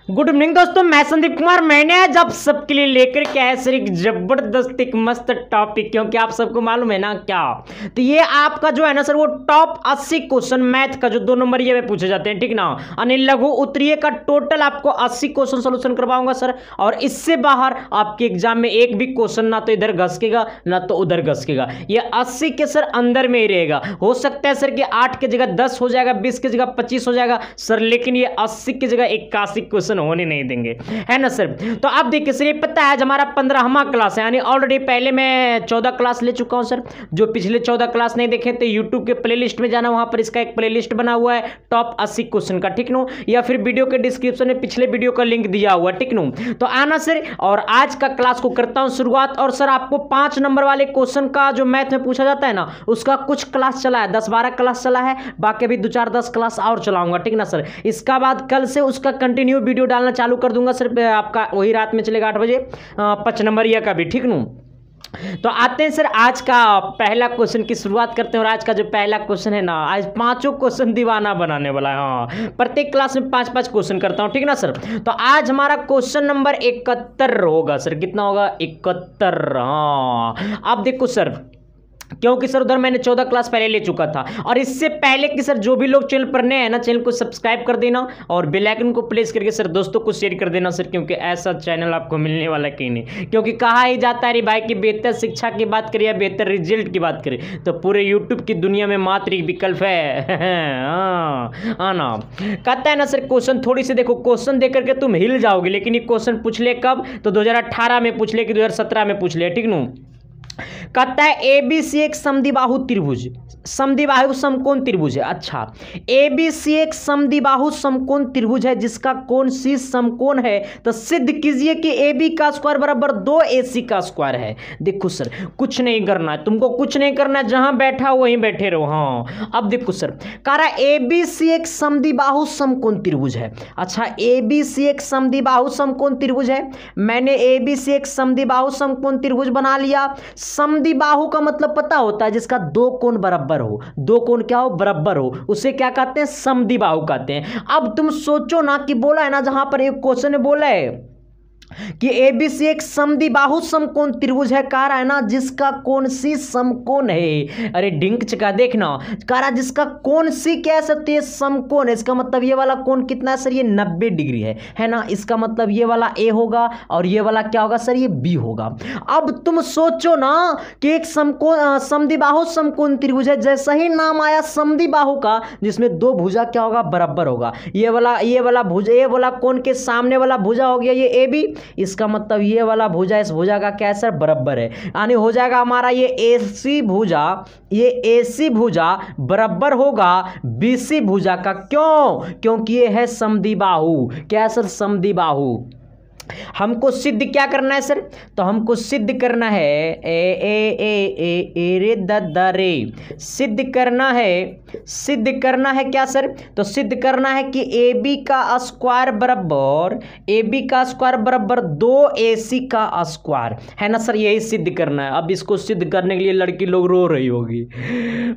Good evening दोस्तों, मैं संदीप कुमार। मैंने आज आप सबके लिए लेकर के आया सर एक जबरदस्त एक मस्त टॉपिक, क्योंकि आप सबको मालूम है ना क्या, तो ये आपका जो है ना सर वो टॉप 80 क्वेश्चन मैथ का जो 2 नंबर ये में पूछे जाते हैं, ठीक ना। यानी लघु उत्तरीय का टोटल आपको 80 क्वेश्चन सोल्यूशन करवाऊंगा सर, और इससे बाहर आपके एग्जाम में एक भी क्वेश्चन ना तो इधर घसकेगा ना तो उधर घसकेगा। ये 80 के सर अंदर में ही रहेगा। हो सकता है सर कि 8 की जगह 10 हो जाएगा, 20 की जगह 25 हो जाएगा सर, लेकिन ये 80 की जगह 81 क्वेश्चन होने नहीं देंगे, है ना सर। तो आप देखिए सर, ये पता है आज हमारा 15वां क्लास है, यानी ऑलरेडी पहले मैं 14 क्लास ले चुका हूं सर। जो पिछले 14 क्लास नहीं देखे तो यूट्यूब के प्लेलिस्ट में जाना, वहां पर इसका एक प्लेलिस्ट बना हुआ है टॉप 80 क्वेश्चन का, ठीक नो, या फिर वीडियो के डिस्क्रिप्शन में पिछले वीडियो का लिंक दिया हुआ, ठीक नो। तो आना सर, और आज का क्लास को करता हूं शुरुआत। और सर आपको 5 नंबर वाले क्वेश्चन का जो मैथ में पूछा जाता है ना, उसका कुछ क्लास चला है, 10-12 क्लास चला है, बाकी भी 2-4-10 क्लास और चलाऊंगा, ठीक ना सर। इसका बाद कल से उसका कंटिन्यू वीडियो डालना चालू कर दूंगा सर, आपका वही रात में चलेगा 8 बजे 5 नंबरिया का भी, ठीक नू। तो आते हैं सर आज का पहला क्वेश्चन की शुरुआत करते हैं। और आज का जो पहला क्वेश्चन है ना, आज 5 क्वेश्चन दीवाना बनाने वाला है। हाँ, प्रत्येक क्लास में 5-5 क्वेश्चन करता हूं, ठीक ना सर। तो आज हमारा क्वेश्चन नंबर 71 होगा सर। कितना होगा? 71। हाँ, अब देखो सर, क्योंकि सर उधर मैंने 14 क्लास पहले ले चुका था, और इससे पहले कि सर जो भी लोग चैनल पर नए हैं ना, चैनल को सब्सक्राइब कर देना और बेल आइकन को प्रेस करके सर दोस्तों को शेयर कर देना सर, क्योंकि ऐसा चैनल आपको मिलने वाला कहीं नहीं। क्योंकि कहा ही जाता है रे भाई कि बेहतर शिक्षा की बात करें या बेहतर रिजल्ट की बात करें तो पूरे यूट्यूब की दुनिया में मात्र एक विकल्प है। हाँ ना, कहता है ना सर, क्वेश्चन थोड़ी सी देखो, क्वेश्चन देख करके तुम हिल जाओगे, लेकिन ये क्वेश्चन पूछ ले कब, तो 2018 में पूछ ले कि 2017 में पूछ ले, ठीक नू। कहता है एबीसी एक समद्विबाहु त्रिभुज, समद्विबाहु समकोण त्रिभुज है। अच्छा, एबीसी एक समद्विबाहु समकोण त्रिभुज है जिसका कोण सी समकोण है, तो सिद्ध कीजिए कि AB का स्क्वायर बराबर 2AC का स्क्वायर है। देखो सर, कुछ नहीं करना है तुमको, कुछ नहीं करना है, जहां बैठा हो वहीं बैठे रहो। हाँ, अब देखो सर, कह रहा है एबीसी एक समद्विबाहु समकोण त्रिभुज है। अच्छा, एबीसी एक समद्विबाहु समकोण त्रिभुज है, मैंने एबीसी एक समद्विबाहु समकोण त्रिभुज बना लिया। समद्विबाहु का मतलब पता होता है जिसका 2 कोण बराबर हो, 2 कोण क्या हो? बराबर हो, उसे क्या कहते हैं? समद्विबाहु कहते हैं। अब तुम सोचो ना कि बोला है ना, जहां पर एक क्वेश्चन में बोला है कि एबीसी एक समद्विबाहु समकोण त्रिभुज है, कह रहा है ना जिसका कोण सी समकोण है। अरे डिंक चका, देखना, कह रहा जिसका कोण सी क्या है? समकोण है। इसका मतलब ये वाला कोण कितना है सर? ये 90 डिग्री है ना। इसका मतलब ये वाला ए होगा और ये वाला क्या होगा सर? ये बी होगा। अब तुम सोचो ना कि एक समकोण समद्विबाहु समकोण त्रिभुज है, जैसा ही नाम आया समद्विबाहु का, जिसमें 2 भुजा क्या होगा? बराबर होगा। ये वाला भुजा, ये वाला कोण के सामने वाला भुजा हो गया ये ए बी, इसका मतलब ये वाला भुजा इस भुजा का क्या है सर? बराबर है। यानी हो जाएगा हमारा ये AC भुजा, ये AC भुजा बराबर होगा BC भुजा का। क्यों? क्योंकि ये है समद्विबाहु। क्या है सर? समद्विबाहु। हमको सिद्ध क्या करना है सर? तो हमको सिद्ध करना है रे द रे, सिद्ध करना है क्या सर? तो सिद्ध करना है कि AB का स्क्वायर बराबर 2AC का स्क्वायर, है ना सर। यही सिद्ध करना है। अब इसको सिद्ध करने के लिए लड़की लोग रो रही होगी,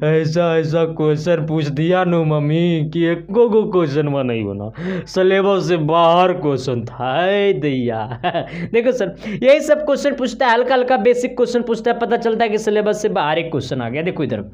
ऐसा क्वेश्चन पूछ दिया नो मम्मी कि एक गो क्वेश्चन में नहीं बना, सिलेबस से बाहर क्वेश्चन था। देखो सर, यही सब क्वेश्चन पूछता है, हल्का हल्का बेसिक क्वेश्चन पूछता है, पता चलता है कि सिलेबस से बाहर एक क्वेश्चन आ गया। देखो इधर,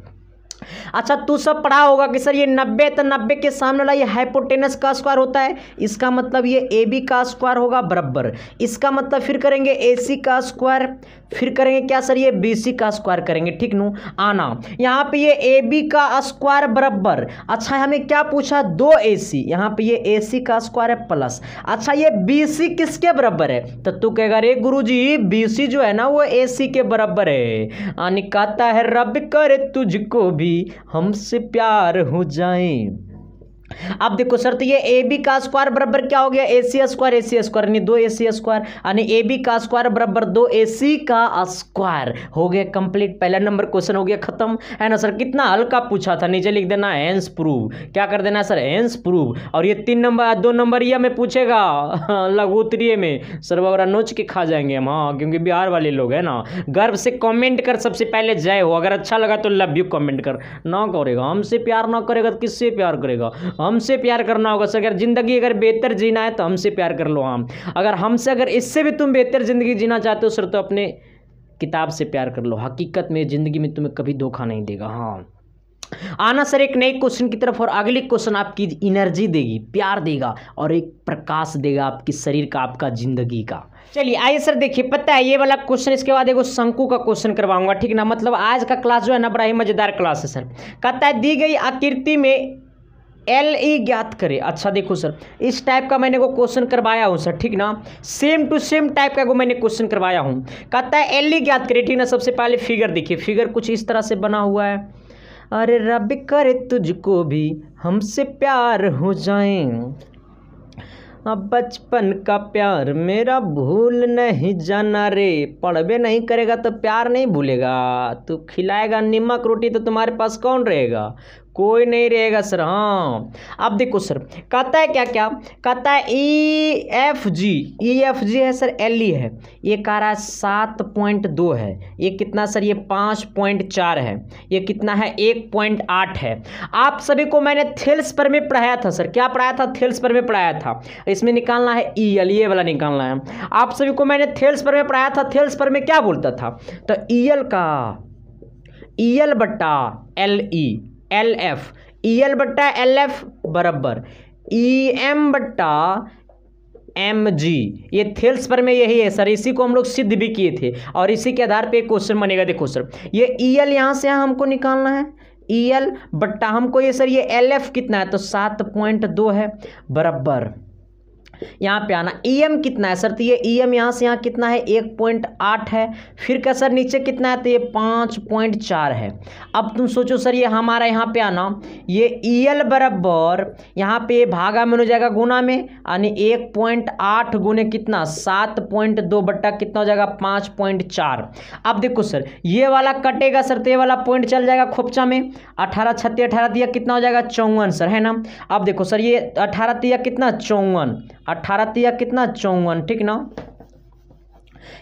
अच्छा तू सब पढ़ा होगा कि सर ये 90, तो 90 के सामने वाला ये हाइपोटेनस का स्क्वायर होता है, इसका मतलब ये AB का स्क्वायर होगा बराबर। इसका मतलब फिर करेंगे AC का स्क्वायर, फिर करेंगे क्या सर? ये BC का स्क्वायर करेंगे, ठीक नू। आना यहाँ पे ये AB का स्क्वायर बराबर। अच्छा, हमें क्या पूछा? 2AC, यहाँ पे ये AC का स्क्वायर है प्लस। अच्छा, ये BC किसके बराबर है? तो तू कहेगा रे गुरुजी BC जो है ना वो AC के बराबर है। यानी कहता है रब करे तुझको भी हमसे प्यार हो जाए। अब देखो सर, तो ये AB का स्क्वायर बराबर क्या हो गया? AC स्क्वायर यानी 2AC स्क्वायर, यानी AB का स्क्वायर बराबर 2AC का स्क्वायर। हो गया कंप्लीट, पहला नंबर क्वेश्चन हो गया खत्म, है ना सर। कितना हल्का पूछा था, नीचे लिख देना हेंस प्रूव। क्या कर देना सर? Hence prove. और ये 2 नंबर ये में पूछेगा लघु उत्तरीय में, सर वगैरह नोच के खा जाएंगे हम। हाँ, क्योंकि बिहार वाले लोग है ना। गर्व से कमेंट कर, सबसे पहले जय हो, अगर अच्छा लगा तो लव यू कमेंट कर। ना करेगा हमसे प्यार ना करेगा तो किससे प्यार करेगा? हमसे प्यार करना होगा सर। अगर ज़िंदगी अगर बेहतर जीना है तो हमसे प्यार कर लो। हम अगर हमसे अगर इससे भी तुम बेहतर ज़िंदगी जीना चाहते हो सर तो अपने किताब से प्यार कर लो। हकीकत में ज़िंदगी में तुम्हें कभी धोखा नहीं देगा। हाँ, आना सर एक नए क्वेश्चन की तरफ, और अगली क्वेश्चन आपकी एनर्जी देगी, प्यार देगा और एक प्रकाश देगा आपकी शरीर का, आपका जिंदगी का। चलिए आइए सर देखिए, पता है ये वाला क्वेश्चन, इसके बाद एक शंकु का क्वेश्चन करवाऊंगा, ठीक ना। मतलब आज का क्लास जो है ना बड़ा ही मजेदार क्लास है सर। कहता है दी गई आकृति में LE ज्ञात करें। अच्छा देखो सर, इस टाइप का मैंने को क्वेश्चन करवाया हूँ सर, ठीक ना। सेम टू सेम टाइप का को मैंने क्वेश्चन करवाया हूँ। कहता है LE ज्ञात करें, ठीक ना। सबसे पहले फिगर देखिए, फिगर कुछ इस तरह से बना हुआ है। अरे रब करे तुझको भी हमसे प्यार हो जाए, अब बचपन का प्यार मेरा भूल नहीं जाना रे। पढ़बे नहीं करेगा तो प्यार नहीं भूलेगा। तू खिलाएगा नमक रोटी तो तुम्हारे पास कौन रहेगा? कोई नहीं रहेगा सर। हाँ, अब देखो सर, कहता है क्या क्या, कहता है EFG है सर, LE है। ये कह रहा है 7.2 है। ये कितना सर? ये 5.4 है। ये कितना है? 1.8 है। आप सभी को मैंने थेल्स पर में पढ़ाया था सर। क्या पढ़ाया था? थेल्स पर में पढ़ाया था। इसमें निकालना है EL, ये वाला निकालना है। आप सभी को मैंने थेल्स पर में पढ़ाया था। थेल्स पर में क्या बोलता था? तो EL का EL बट्टा LE LF, EL बट्टा LF बराबर EM बट्टा MG। ये थेल्स पर में यही है सर। इसी को हम लोग सिद्ध भी किए थे और इसी के आधार पे क्वेश्चन बनेगा। देखो सर, ये EL यहाँ से यहाँ हमको निकालना है, EL बट्टा हमको ये सर ये LF कितना है? तो 7.2 है बराबर यहाँ पे आना। EM कितना है सर? तो ये EM यहाँ से यहाँ कितना है? 1.8 है। फिर क्या सर नीचे कितना है? तो ये 5.4 है। अब तुम सोचो सर, ये हमारा यहाँ पे आना, ये EL बराबर यहाँ पे भागा में हो जाएगा गुना में, यानी 1.8 गुने कितना? 7.2 बट्टा कितना हो जाएगा? 5.4। अब देखो सर, ये वाला कटेगा सर तो ये वाला पॉइंट चल जाएगा खोपचा में। 18 छत्ती 18 दिया कितना हो जाएगा? 54 सर, है ना। अब देखो सर, ये 18 दिया कितना? 54। 18 तिया कितना? 54, ठीक ना।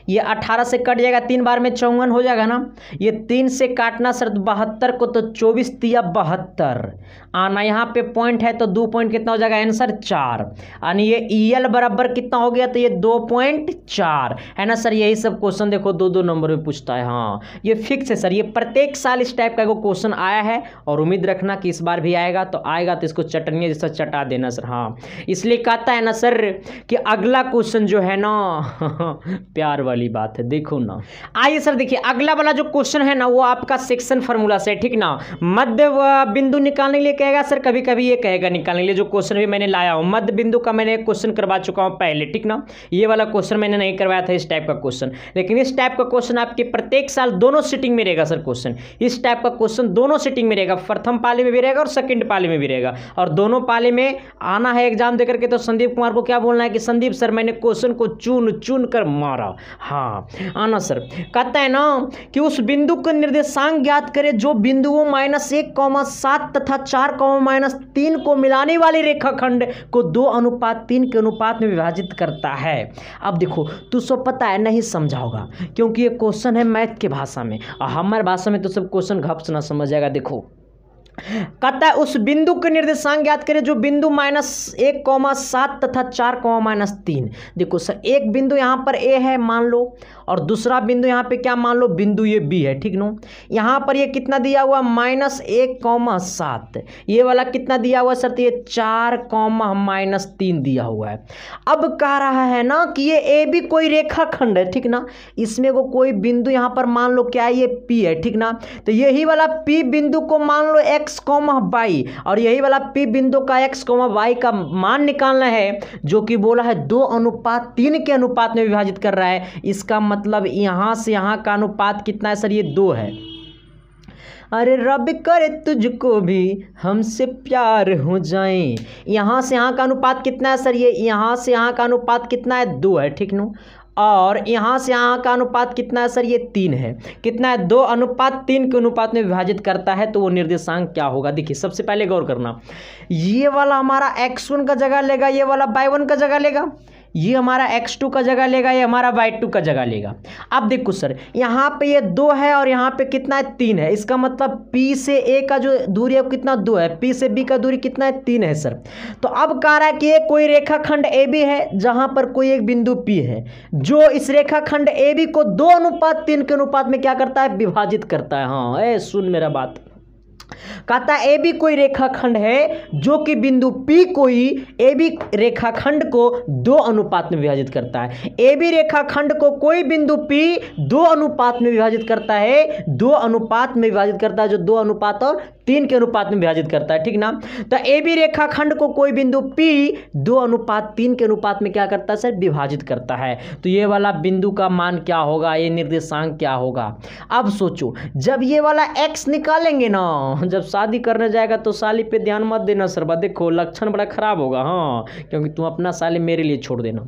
ये 18 से कट जाएगा, 3 बार में 54 हो जाएगा ना। ये 3 से काटना सर 72 को, तो 24 तिया 72 आना। यहाँ पे पॉइंट है तो 2 पॉइंट कितना हो जाएगा? आंसर 4। यानी ये EL बराबर कितना हो गया? तो ये 2.4 है ना सर। यही सब क्वेश्चन देखो 2-2 नंबर में पूछता है। हाँ, ये फिक्स है सर। ये प्रत्येक साल इस टाइप का क्वेश्चन आया है और उम्मीद रखना कि इस बार भी आएगा। तो आएगा तो इसको चटनी जैसा चटा देना सर। हाँ, इसलिए कहता है ना सर कि अगला क्वेश्चन जो है ना प्यार वाली बात है। देखो ना, आइए सर देखिए, अगला वाला जो क्वेश्चन है ना वो आपका सेक्शन फार्मूला से, ठीक ना। मध्य बिंदु निकालने के लिए कहेगा सर, कभी कभी ये कहेगा निकालने के लिए। जो क्वेश्चन भी मैंने लाया हूं मध्य बिंदु का, मैंने एक क्वेश्चन करवा चुका हूं पहले, ठीक ना। ये वाला क्वेश्चन मैंने नहीं करवाया था इस टाइप का क्वेश्चन, लेकिन इस टाइप का क्वेश्चन आपके प्रत्येक साल दोनों सीटिंग में रहेगा सर। क्वेश्चन इस टाइप का क्वेश्चन दोनों सीटिंग में रहेगा, प्रथम पाली में भी रहेगा और सेकंड पाली में भी रहेगा। और दोनों पाली में आना है एग्जाम देकर के, तो संदीप कुमार को क्या बोलना है कि संदीप सर मैंने क्वेश्चन को चुन चुन कर मारा। हाँ आना सर। कहता है ना कि उस बिंदु का निर्देशांक ज्ञात करें जो बिंदुओं -1,7 तथा 4,-3 को मिलाने वाले रेखाखंड को 2:3 के अनुपात में विभाजित करता है। अब देखो, तू सब पता है नहीं समझा होगा क्योंकि ये क्वेश्चन है मैथ के भाषा में, और हमारे भाषा में तो सब क्वेश्चन घप से ना समझ जाएगा। देखो कहता है उस बिंदु के निर्देशांक ज्ञात करें जो बिंदु -1,7 तथा 4,-3। देखो सर, एक बिंदु यहाँ पर A है मान लो, और दूसरा बिंदु यहाँ पे क्या मान लो? बिंदु ये B है, ठीक नो। यहाँ पर ये कितना दिया हुआ? -1,7। ये वाला कितना दिया हुआ सर? तो ये 4,-3 दिया हुआ है। अब कह रहा है ना कि ये AB कोई रेखाखंड है, ठीक ना। इसमें को कोई बिंदु यहाँ पर मान लो क्या है? ये P है, ठीक ना। तो यही वाला P बिंदु को मान लो x, y, और यही वाला P बिंदु का x, y का मान निकालना है, जो कि बोला है 2:3 के अनुपात में विभाजित कर रहा है। इसका मतलब यहां से यहां का अनुपात कितना है सर? ये 2 है। अरे रब करे तुझको भी हमसे प्यार हो जाए। यहां से यहां का अनुपात कितना है सर? ये यहां से यहां का अनुपात कितना है? 2 है, ठीक नो। और यहाँ से यहाँ का अनुपात कितना है सर? ये 3 है। कितना है? 2:3 के अनुपात में विभाजित करता है, तो वो निर्देशांक क्या होगा? देखिए सबसे पहले गौर करना, ये वाला हमारा x1 का जगह लेगा, ये वाला y1 का जगह लेगा। ये हमारा x2 का जगह लेगा, ये हमारा y2 का जगह लेगा। अब देखो सर यहाँ पे ये 2 है और यहाँ पे कितना है 3 है, इसका मतलब P से A का जो दूरी है कितना 2 है, P से B का दूरी कितना है 3 है सर। तो अब कह रहा है कि ये कोई रेखाखंड AB है जहां पर कोई एक बिंदु P है जो इस रेखाखंड AB को 2:3 के अनुपात में क्या करता है, विभाजित करता है। हाँ सुन मेरा बात, कहता है AB कोई रेखाखंड है जो कि बिंदु P कोई AB रेखाखंड को 2 अनुपात में विभाजित करता है। AB रेखाखंड को कोई बिंदु P 2 अनुपात में विभाजित करता है, 2 अनुपात में विभाजित करता है, जो 2:3 के अनुपात में विभाजित करता है, ठीक ना। तो AB रेखाखंड को कोई बिंदु P 2:3 के अनुपात में क्या करता है सर, विभाजित करता है। तो ये वाला बिंदु का मान क्या होगा, ये निर्देशांक क्या होगा। अब सोचो जब ये वाला x निकालेंगे ना, जब शादी करने जाएगा तो साली पे ध्यान मत देना सर, देखो लक्षण बड़ा खराब होगा। हाँ क्योंकि तुम अपना साली मेरे लिए छोड़ देना।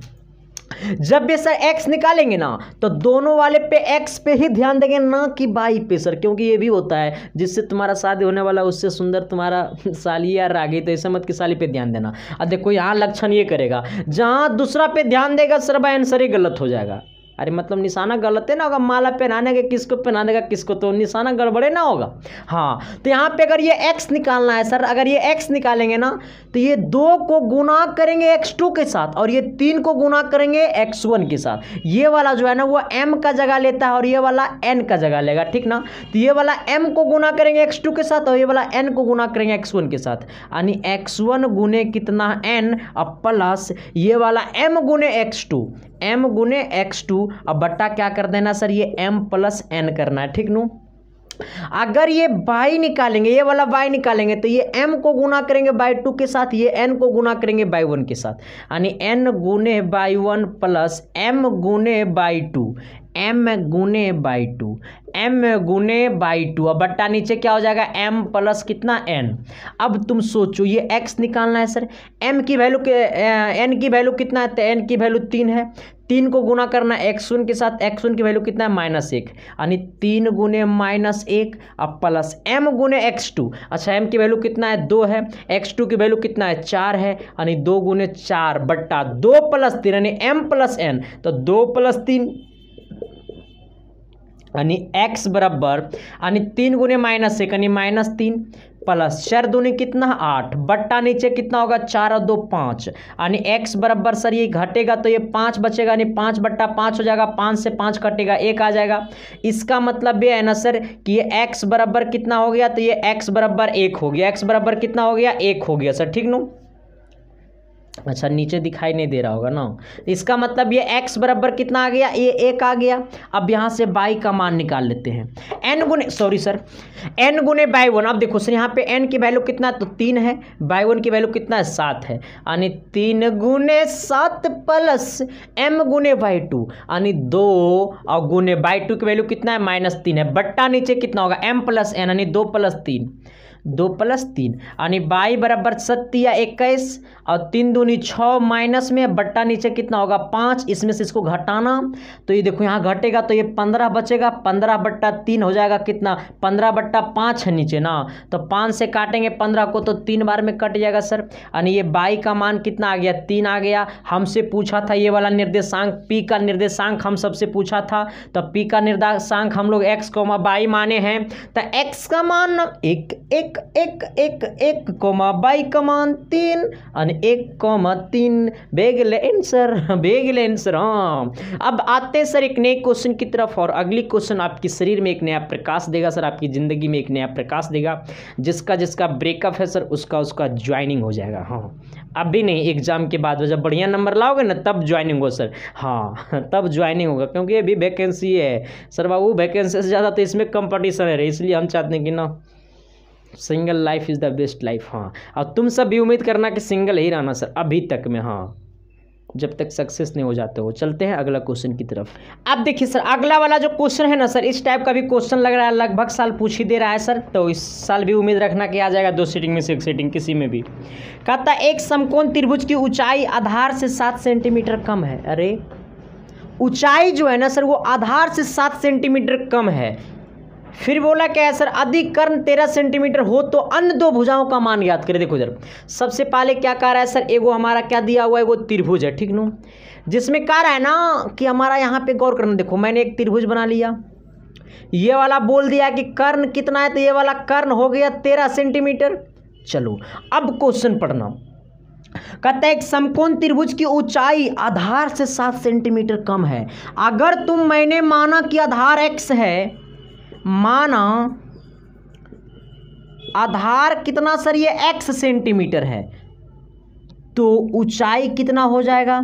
जब भी सर x निकालेंगे ना तो दोनों वाले पे x पे ही ध्यान देंगे, ना कि y पे सर, क्योंकि ये भी होता है जिससे तुम्हारा शादी होने वाला उससे सुंदर तुम्हारा साली या रागी, तो ऐसा मत कि साली पे ध्यान देना। अब देखो यहाँ लक्षण ये करेगा, जहाँ दूसरा पे ध्यान देगा सर भाई आंसर ही गलत हो जाएगा। अरे मतलब निशाना गलत है ना होगा, माला पहनाने के किसको पहना देगा किसको, तो निशाना गड़बड़े ना होगा। हाँ तो यहाँ पे अगर ये x निकालना है सर, अगर ये x निकालेंगे ना तो ये 2 को गुना करेंगे x2 के साथ और ये 3 को गुना करेंगे x1 के साथ। ये वाला जो है ना वो m का जगह लेता है और ये वाला n का जगह लेगा, ठीक ना। तो ये वाला m को गुना करेंगे x2 के साथ और ये वाला n को गुना करेंगे x1 के साथ, यानी x1 गुने कितना n अब प्लस ये वाला m गुने x2, m गुने x2 अब बट्टा क्या कर देना सर, ये m प्लस n करना है, ठीक नो। अगर ये y निकालेंगे, ये वाला y निकालेंगे तो ये m को गुना करेंगे y2 के साथ, ये n को गुना करेंगे y1 के साथ, यानी n गुने y1 प्लस m गुने y2, m गुने y2, m गुने y2 अब बट्टा नीचे क्या हो जाएगा m प्लस कितना n। अब तुम सोचो ये x निकालना है सर, m की वैल्यू n की वैल्यू कितना है, तो n की वैल्यू 3 है, 3 को गुना करना x1 के साथ, x1 की वैल्यू कितना है -1, यानी 3 गुने -1 अब प्लस m गुने x2। अच्छा m की वैल्यू कितना है 2 है, x2 की वैल्यू कितना है 4 है, यानी 2 गुने 4 बट्टा 2 प्लस 3 यानी m प्लस n, तो 2 प्लस 3 यानी x बराबर यानी 3 गुने -1 यानी -3 प्लस 4 दूनी कितना 8 बट्टा नीचे कितना होगा 4 और 2 5, यानी x बराबर सर ये घटेगा तो ये 5 बचेगा, यानी 5 बट्टा 5 हो जाएगा, 5 से 5 कटेगा 1 आ जाएगा। इसका मतलब ये है ना सर कि ये x बराबर कितना हो गया, तो ये x बराबर 1 हो गया, x बराबर कितना हो गया 1 हो गया सर, ठीक नो। अच्छा नीचे दिखाई नहीं दे रहा होगा ना, इसका मतलब ये x बराबर कितना आ गया, ये 1 आ गया। अब यहाँ से y का मान निकाल लेते हैं, n गुने y1। अब देखो सर यहाँ पे n की वैल्यू कितना है तो 3 है, y1 की वैल्यू कितना है 7 है, यानी 3 गुने 7 प्लस m गुने y2 यानी 2 और गुने y2 की वैल्यू कितना है -3 है, बट्टा नीचे कितना होगा m प्लस n यानी 2 प्लस 3 यानी y बराबर 7 या 21 और 3 दूनी 6 माइनस में बट्टा नीचे कितना होगा 5, इसमें से इसको घटाना तो ये देखो यहाँ घटेगा तो ये 15 बचेगा, 15 बट्टा 3 हो जाएगा कितना 15 बट्टा 5 है नीचे ना, तो 5 से काटेंगे 15 को तो 3 बार में कट जाएगा सर, यानी ये y का मान कितना आ गया 3 आ गया। हमसे पूछा था ये वाला निर्देशांक p का निर्देशांक हम सबसे पूछा था, तो p का निर्देशांक हम लोग x, y माने हैं, तो x का मान 1 y का मान 3 और 1,3 बेगले आंसर। हाँ अब आते हैं सर एक नए क्वेश्चन की तरफ, और अगली क्वेश्चन आपके शरीर में एक नया प्रकाश देगा सर, आपकी ज़िंदगी में एक नया प्रकाश देगा, जिसका ब्रेकअप है सर उसका ज्वाइनिंग हो जाएगा। हाँ अभी नहीं, एग्जाम के बाद जब बढ़िया नंबर लाओगे ना तब ज्वाइनिंग हो सर, हाँ तब ज्वाइनिंग होगा, क्योंकि अभी वैकेंसी है सर बाबू, वैकेंसी से ज़्यादा तो इसमें कंपटीशन है, इसलिए हम चाहते हैं कि ना single life is the best life. हाँ और तुम सब भी उम्मीद करना कि सिंगल ही रहना सर अभी तक में, हाँ जब तक सक्सेस नहीं हो जाते हो। चलते हैं अगला क्वेश्चन की तरफ। अब देखिए सर अगला वाला जो क्वेश्चन है ना सर, इस टाइप का भी क्वेश्चन लग रहा है, लगभग साल पूछ ही दे रहा है सर, तो इस साल भी उम्मीद रखना कि आ जाएगा 2 सीटिंग में से 1 सीटिंग किसी में भी। कहता है एक समकोण त्रिभुज की ऊंचाई आधार से 7 सेंटीमीटर कम है। अरे ऊंचाई जो है ना सर वो आधार से 7 सेंटीमीटर कम है, फिर बोला क्या है सर, अधिक कर्ण 13 सेंटीमीटर हो तो अन्य दो भुजाओं का मान ज्ञात करें। देखो इधर सबसे पहले क्या कह रहा है सर, एगो हमारा क्या दिया हुआ है, एगो त्रिभुज है, ठीक नो, जिसमें कह रहा है ना कि हमारा यहाँ पे गौर करना। देखो मैंने एक त्रिभुज बना लिया, ये वाला बोल दिया कि कर्ण कितना है, तो ये वाला कर्ण हो गया 13 सेंटीमीटर। चलो अब क्वेश्चन पढ़ना, कहता है एक समकोण त्रिभुज की ऊंचाई आधार से 7 सेंटीमीटर कम है। अगर मैंने माना कि आधार x है, माना आधार कितना सर, ये x सेंटीमीटर है, तो ऊंचाई कितना हो जाएगा।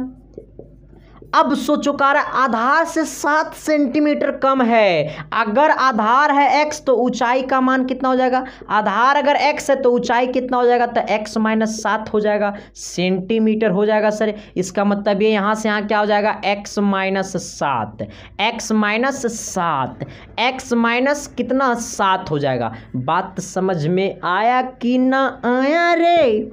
अब सोचो कह रहा है आधार से 7 सेंटीमीटर कम है। अगर आधार है x तो ऊंचाई का मान कितना हो जाएगा, आधार अगर x है तो ऊंचाई कितना हो जाएगा, तो x माइनस 7 हो जाएगा, सेंटीमीटर हो जाएगा सर। इसका मतलब ये यहाँ से यहाँ क्या हो जाएगा, x minus 7, x minus 7, x minus कितना 7 हो जाएगा। बात समझ में आया कि ना आया रे।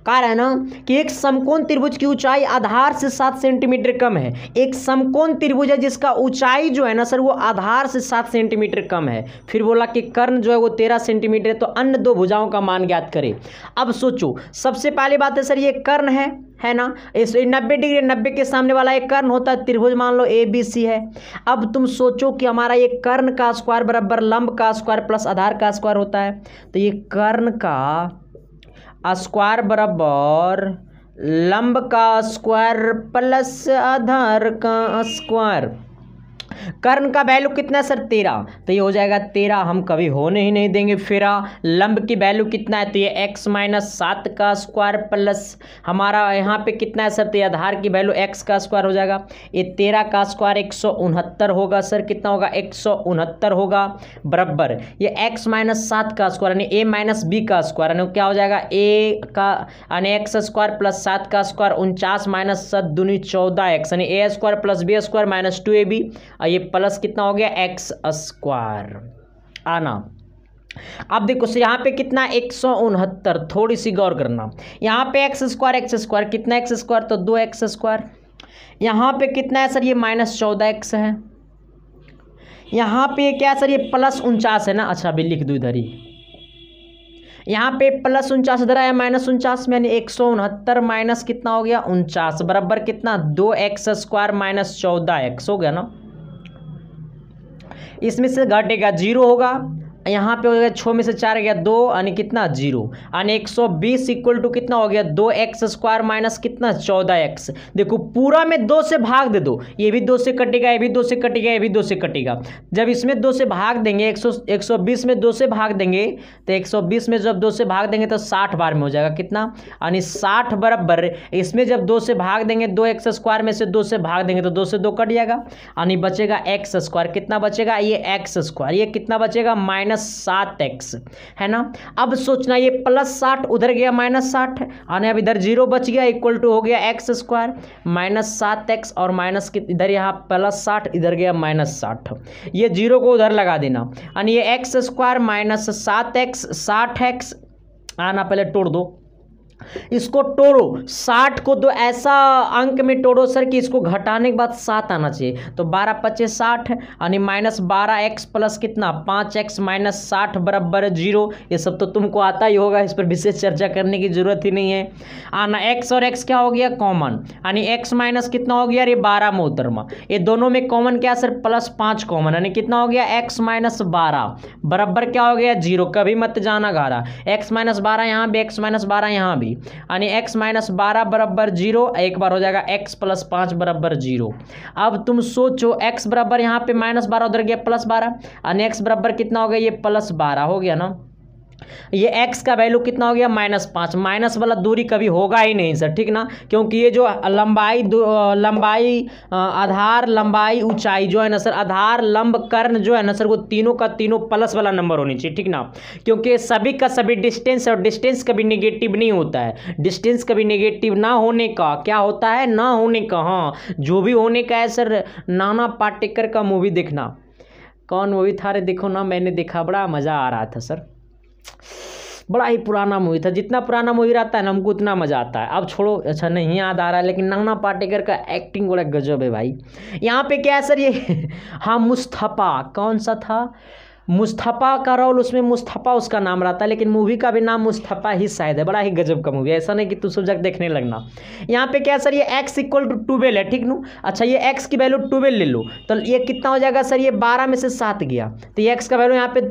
कह रहा है ना कि एक समकोण त्रिभुज की ऊंचाई आधार से 7 सेंटीमीटर कम है। एक समकोण त्रिभुज है जिसका ऊंचाई जो है ना सर वो आधार से 7 सेंटीमीटर कम है। फिर बोला कि कर्ण जो है वो 13 सेंटीमीटर है, तो अन्य दो भुजाओं का मान ज्ञात करें। अब सोचो सबसे पहली बात है सर, ये कर्ण है ना, इस 90 डिग्री 90 के सामने वाला एक कर्ण होता है, त्रिभुज मान लो ABC है। अब तुम सोचो कि हमारा ये कर्ण का स्क्वायर बराबर लंब का स्क्वायर प्लस आधार का स्क्वायर होता है, तो ये कर्ण का स्क्वायर बराबर लंब का स्क्वायर प्लस आधार का स्क्वायर। कर्ण का वैल्यू कितना है सर 13, तो ये हो जाएगा 13, हम कभी होने ही नहीं देंगे। फिर लंब की वैल्यू कितना है, तो ये x माइनस 7 का स्क्वायर प्लस हमारा यहाँ पे कितना है सर, तो ये आधार की वैल्यू x का स्क्वायर हो जाएगा। ये 13 का स्क्वायर 169 होगा सर, कितना होगा 169 होगा, बराबर ये x माइनस 7 का स्क्वायर यानी a माइनस बी का स्क्वायर यानी क्या हो जाएगा, a का यानी x स्क्वायर प्लस 7 का स्क्वायर 49 माइनस 7 दूनी 14x यानी a square plus b square minus 2ab, ये प्लस कितना हो गया x स्क्वायर आना। अब देखो यहाँ पे कितना 169, थोड़ी सी गौर करना, यहाँ पे x स्क्वायर कितना x स्क्वायर, तो 2x स्क्वायर। यहाँ पे कितना है सर, ये माइनस 14x है। यहाँ पे क्या है सर, ये प्लस 49 है ना, अच्छा अभी लिख दूँ इधर ही, यहाँ पे प्लस 49 इधर आया माइनस 49 में, यानी 169 माइनस कितना हो गया 49 बराबर कितना 2x स्क्वायर माइनस 14x हो गया ना। इसमें से घटेगा 0 होगा, यहाँ पे हो गया 6 में से 4 गया 2 यानी कितना 0, यानी 120 इक्वल टू कितना हो गया 2x स्क्वायर माइनस कितना 14x। देखो पूरा में 2 से भाग दे दो, ये भी 2 से कटेगा, ये भी 2 से कटेगा, ये भी 2 से कटेगा। जब इसमें 2 से भाग देंगे 120 में 2 से भाग देंगे, तो 120 में जब 2 से भाग देंगे तो 60 बार में हो जाएगा कितना, यानी 60 बराबर इसमें जब 2 से भाग देंगे 2x स्क्वायर में से 2 से भाग देंगे तो 2 से 2 कट जाएगा, यानी बचेगा x स्क्वायर, कितना बचेगा ये x स्क्वायर, ये कितना बचेगा माइनस 7x है ना। अब सोचना ये प्लस 60 उधर गया माइनस 60 यानी अब इधर 0 बच गया, इक्वल टू हो गया x स्क्वायर माइनस 7x और माइनस इधर यहाँ प्लस 60 इधर गया माइनस 60, ये 0 को उधर लगा देना, यानी ये x square minus 7x 60x आना, पहले तोड़ दो इसको, तोड़ो 60 को दो ऐसा अंक में तोड़ो सर कि इसको घटाने के बाद 7 आना चाहिए, तो 12 पच्चे 60 यानी माइनस 12x प्लस कितना 5x माइनस 60 बराबर 0। ये सब तो तुमको आता ही होगा, इस पर विशेष चर्चा करने की जरूरत ही नहीं है। आना x और x क्या हो गया कॉमन, यानी x माइनस कितना हो गया, ये 12 मोहतरमा, ये दोनों में कॉमन क्या सर प्लस 5 कॉमन, यानी कितना हो गया x माइनस 12 बराबर क्या हो गया 0, कभी मत जाना घारा, x माइनस 12 यहाँ भी, x माइनस 12 यहाँ भी, यानी x माइनस 12 बराबर 0, एक बार हो जाएगा x प्लस 5 बराबर 0। अब तुम सोचो x बराबर यहाँ पे माइनस 12 उधर गया प्लस 12, यानी x बराबर कितना हो गया ये प्लस 12 हो गया ना। ये x का वैल्यू कितना हो गया माइनस 5, माइनस वाला दूरी कभी होगा ही नहीं सर, ठीक ना, क्योंकि ये जो लंबाई आधार लंबाई ऊंचाई जो है ना सर, आधार लंब कर्ण जो है ना सर, वो तीनों का तीनों प्लस वाला नंबर होनी चाहिए, ठीक ना, क्योंकि सभी का सभी डिस्टेंस, और डिस्टेंस कभी नेगेटिव नहीं होता है, डिस्टेंस कभी नेगेटिव ना होने का क्या होता है, ना होने का, हाँ जो भी होने का है सर। नाना पाटेकर का मूवी देखना, कौन मूवी था रे, देखो ना, मैंने देखा बड़ा मज़ा आ रहा था सर, बड़ा ही पुराना मूवी था, जितना पुराना मूवी रहता है ना हमको उतना मज़ा आता है। अब छोड़ो, अच्छा नहीं याद आ रहा है, लेकिन नाना पाटेकर का एक्टिंग बड़ा गजब है भाई। यहाँ पे क्या है सर ये हाँ मुस्तफ़ा, कौन सा था, मुस्तफ़ा का रोल, उसमें मुस्तफ़ा उसका नाम रहता है, लेकिन मूवी का भी नाम मुस्तफ़ा ही शायद है। बड़ा ही गजब का मूवी है, ऐसा नहीं कि तू सब जगह देखने लगना। यहाँ पे क्या सर ये x इक्वल टू 12 है, ठीक नू। अच्छा ये x की वैल्यू 12 ले लो तो ये कितना हो जाएगा सर, ये 12 में से 7 गया, तो ये x का वैल्यू यहाँ पे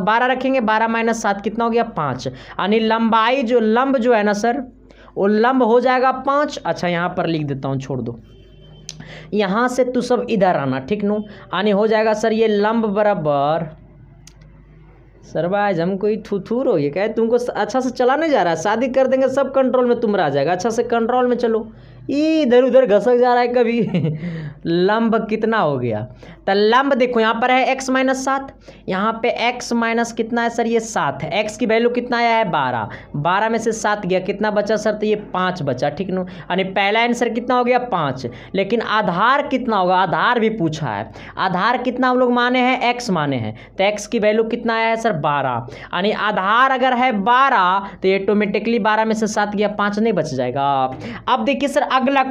12 रखेंगे, 12 माइनस 7 कितना हो गया 5, यानी लंबाई जो लंब जो है ना सर वो लंब हो जाएगा 5। अच्छा यहाँ पर लिख देता हूँ, छोड़ दो, यहाँ से तू सब इधर आना, ठीक नो, आने हो जाएगा सर ये लंब बराबर, सर भाई हम कोई थूथूर हो, ये क्या है, तुमको अच्छा से चलाने जा रहा है, शादी कर देंगे सब कंट्रोल में तुम रह जाएगा, अच्छा से कंट्रोल में चलो, इधर उधर घसक जा रहा है कभी लंब कितना हो गया, तो लंब देखो यहाँ पर है x माइनस 7, यहाँ पे x माइनस कितना है सर ये 7 है, x की वैल्यू कितना आया है 12, 12 में से 7 गया, कितना बचा सर, तो ये 5 बचा, ठीक नो, यानी पहला आंसर कितना हो गया 5। लेकिन आधार कितना होगा, आधार भी पूछा है, आधार कितना हम लोग माने हैं x माने हैं, तो x की वैल्यू कितना आया है सर 12, यानी आधार अगर है 12 तो ये ऑटोमेटिकली 12 में से 7 गया, 5 नहीं बच जाएगा। अब देखिए सर अगला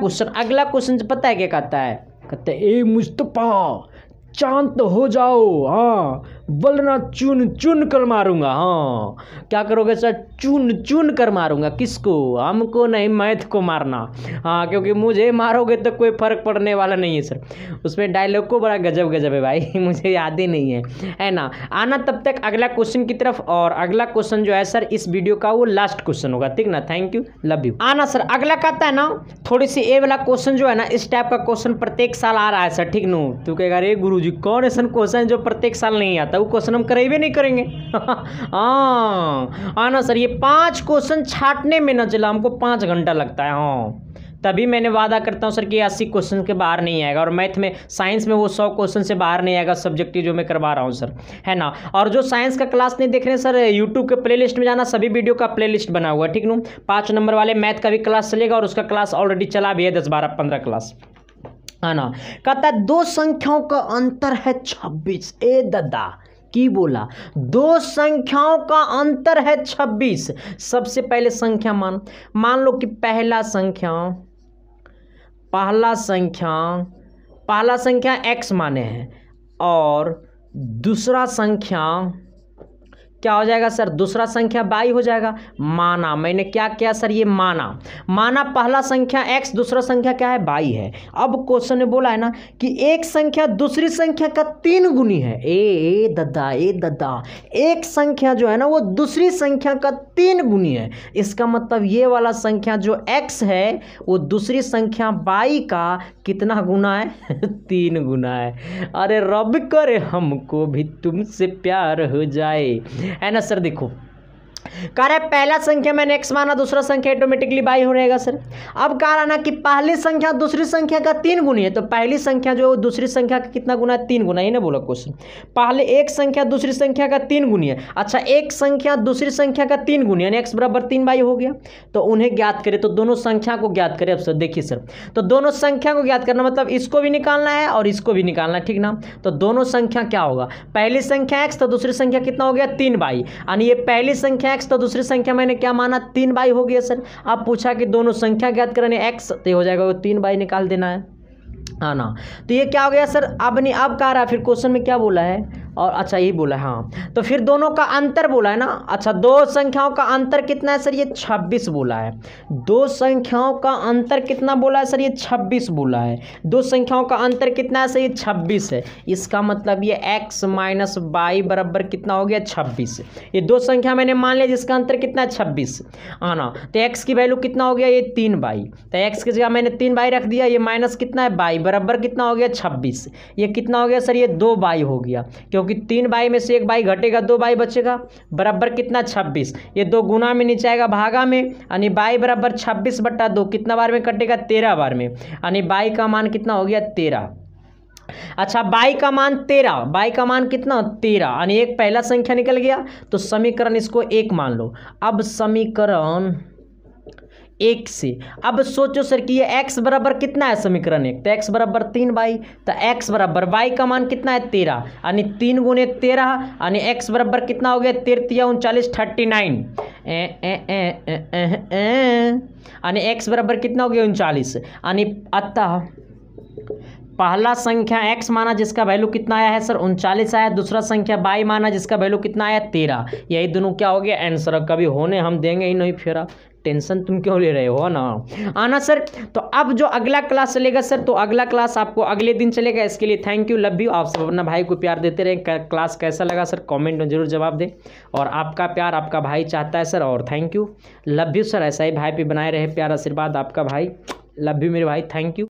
क्वेश्चन पता है क्या कहता है, कहते हैं ए मुस्तफा शांत हो जाओ, हाँ वरना चुन चुन कर मारूंगा। हाँ क्या करोगे सर, चुन चुन कर मारूंगा, किसको, हमको नहीं मैथ को मारना, हाँ क्योंकि मुझे मारोगे तो कोई फर्क पड़ने वाला नहीं है सर। उसमें डायलॉग को बड़ा गजब गजब है भाई मुझे याद ही नहीं है ना। आना तब तक अगला क्वेश्चन की तरफ, और अगला क्वेश्चन जो है सर इस वीडियो का वो लास्ट क्वेश्चन होगा, ठीक ना, थैंक यू लव यू। आना सर अगला कहता है ना, थोड़ी सी ए वाला क्वेश्चन जो है ना, इस टाइप का क्वेश्चन प्रत्येक साल आ रहा है सर, ठीक नो, तू कहेगा अरे गुरुजी कौन ऐसा क्वेश्चन जो प्रत्येक साल नहीं आता, वो क्वेश्चन हम करेबे नहीं करेंगे हाँ आना सर, ये 5 क्वेश्चन छाटने में न चला हमको 5 घंटा लगता है, हाँ तभी मैंने वादा करता हूँ सर कि 80 क्वेश्चन के बाहर नहीं आएगा, और मैथ में साइंस में वो 100 क्वेश्चन से बाहर नहीं आएगा सब्जेक्टिव जो मैं करवा रहा हूँ सर, है ना। और जो साइंस का क्लास नहीं देख रहे हैं सर, यूट्यूब के प्लेलिस्ट में जाना, सभी वीडियो का प्लेलिस्ट बना हुआ है, ठीक नू। 5 नंबर वाले मैथ का भी क्लास चलेगा, और उसका क्लास ऑलरेडी चला भी है 10 12 15 क्लास, है ना। कहता है 2 संख्याओं का अंतर है 26, ए दादा की बोला 2 संख्याओं का अंतर है 26। सबसे पहले संख्या मान लो कि पहला संख्या x माने हैं, और दूसरा संख्या क्या हो जाएगा सर, दूसरा संख्या y हो जाएगा। माना, मैंने क्या किया सर, ये माना पहला संख्या x, दूसरा संख्या क्या है y है। अब क्वेश्चन ने बोला है ना कि एक संख्या दूसरी संख्या का 3 गुनी है, ए दादा एक संख्या जो है ना वो दूसरी संख्या का 3 गुनी है। इसका मतलब ये वाला संख्या जो x है वो दूसरी संख्या y का कितना गुना है 3 गुना है। अरे रब करे हमको भी तुमसे प्यार हो जाए, है ना सर। देखो कह रहा है पहला संख्या मैंने x माना, दूसरा संख्या ऑटोमेटिकली y हो रहेगा सर। अब कह रहा ना कि पहली संख्या दूसरी संख्या का 3 गुनी है, तो पहली संख्या जो दूसरी संख्या का कितना गुना है, 3 गुना, ही ना बोला क्वेश्चन। पहले एक संख्या दूसरी संख्या का 3 गुनी है, अच्छा एक संख्या दूसरी संख्या का 3 गुनी यानी x बराबर 3y हो गया। तो उन्हें ज्ञात करें, तो दोनों संख्या को ज्ञात करें। अब सर देखिए सर, तो दोनों संख्या को ज्ञात करना मतलब इसको भी निकालना है और इसको भी निकालना है, ठीक ना। तो दोनों संख्या क्या होगा, पहली संख्या x तो दूसरी संख्या कितना हो गया 3y, यानी ये पहली संख्या x तो दूसरी संख्या मैंने क्या माना 3y हो गया सर। अब पूछा कि दोनों संख्या ज्ञात करने x, तो हो जाएगा वो 3y निकाल देना है, हाँ ना। तो ये क्या हो गया सर, अब नहीं, अब कह रहा है फिर क्वेश्चन में क्या बोला है, और अच्छा यही बोला है हाँ। तो फिर दोनों का अंतर बोला है ना, अच्छा 2 संख्याओं का अंतर कितना है सर, ये 26 बोला है। 2 संख्याओं का अंतर कितना बोला है सर, ये 26 बोला है। 2 संख्याओं का अंतर कितना है सर, ये 26 है। इसका मतलब ये x माइनस y बराबर कितना हो गया 26। ये 2 संख्या मैंने मान लिया जिसका अंतर कितना है 26, हाँ ना। तो x की वैल्यू कितना हो गया, ये 3y, तो x की जगह मैंने 3y रख दिया, ये माइनस कितना है y बराबर कितना हो गया 26। ये कितना हो गया सर, ये 2y हो गया, क्योंकि 3y में से 1y घटेगा 2y बचेगा, बराबर कितना 26। ये 2 गुना में नीचे आएगा भागा में, यानी y बराबर 26/2 कितना बार में कटेगा 13 बार में, यानी y का मान कितना हो गया 13। अच्छा y का मान 13, y का मान कितना 13, यानी एक पहला संख्या निकल गया। तो समीकरण इसको 1 मान लो। अब समीकरण 1 से। अब सोचो सर कि ये x बराबर कितना है समीकरण 1, तो x बराबर 3y, तो x बराबर y का मान कितना है 13, यानी 3 गुने 13, यानी x बराबर कितना हो गया 13 39 39, यानी x बराबर कितना हो गया 39, यानी अतः पहला संख्या x माना जिसका वैल्यू कितना आया है सर 39 आया, दूसरा संख्या y माना जिसका वैल्यू कितना आया 13, यही दोनों क्या हो गया आंसर। कभी होने हम देंगे ही नहीं, फिर टेंशन तुम क्यों ले रहे हो ना आना सर। तो अब जो अगला क्लास चलेगा सर, तो अगला क्लास आपको अगले दिन चलेगा। इसके लिए थैंक यू, लव यू। आप सब अपना भाई को प्यार देते रहें। क्लास कैसा लगा सर कमेंट में जरूर जवाब दें, और आपका प्यार आपका भाई चाहता है सर, और thank you, love you sir. ऐसा ही भाई पे बनाए रहे प्यार आशीर्वाद आपका भाई, लव यू मेरे भाई, थैंक यू।